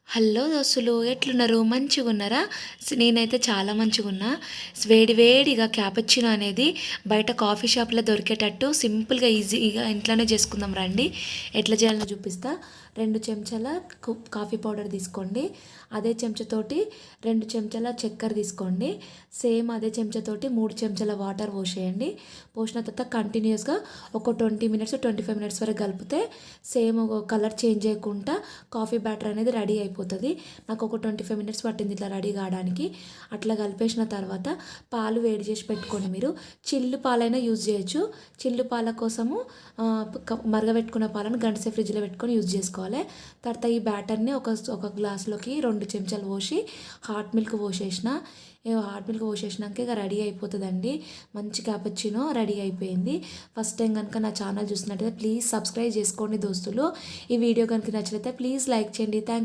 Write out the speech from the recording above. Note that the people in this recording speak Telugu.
హలో దోస్తులు ఎట్లున్నారు మంచిగున్నారా నేనైతే చాలా మంచిగున్నా వేడి వేడిగా క్యాపచినో అనేది బయట కాఫీ షాప్లో దొరికేటట్టు సింపుల్గా ఈజీగా ఇంట్లోనే చేసుకుందాం రండి ఎట్లా చేయాలో చూపిస్తా 2 చెంచాల కాఫీ పౌడర్ తీసుకోండి అదే చెంచాతోటి 2 చెంచాల చక్కెర తీసుకోండి సేమ్ అదే చెంచాతోటి 3 చెంచాల వాటర్ పోసేయండి పోసిన తర్వాత కంటిన్యూస్గా ఒక 20 మినిట్స్ 25 మినిట్స్ వరకు కలిపితే సేమ్ కలర్ చేంజ్ చేయకుండా కాఫీ బ్యాటర్ అనేది రెడీ అయిపోతుంది నాకు ఒక 25 మినిట్స్ పట్టింది ఇట్లా రెడీ కావడానికి అట్లా కలిపేసిన తర్వాత పాలు వేడి చేసి పెట్టుకోండి మీరు చిల్లు పాలైనా యూజ్ చేయొచ్చు చిల్లు పాల కోసము మరగబెట్టుకున్న పాలను గంటసేపు ఫ్రిడ్జ్లో పెట్టుకొని యూజ్ చేసుకోవాలి తర్వాత ఈ బ్యాటర్ని ఒక గ్లాస్లోకి 2 చెంచాలు పోసి హాట్ మిల్క్ పోసేసిన హాట్ మిల్క్ పోసేసినాక ఇక రెడీ అయిపోతుందండి మంచి క్యాపచినో రెడీ అయిపోయింది ఫస్ట్ టైం కనుక నా ఛానల్ చూసినట్టయితే ప్లీజ్ సబ్స్క్రైబ్ చేసుకోండి దోస్తులు ఈ వీడియో కనుక నచ్చితే ప్లీజ్ లైక్ చేయండి థ్యాంక్ యూ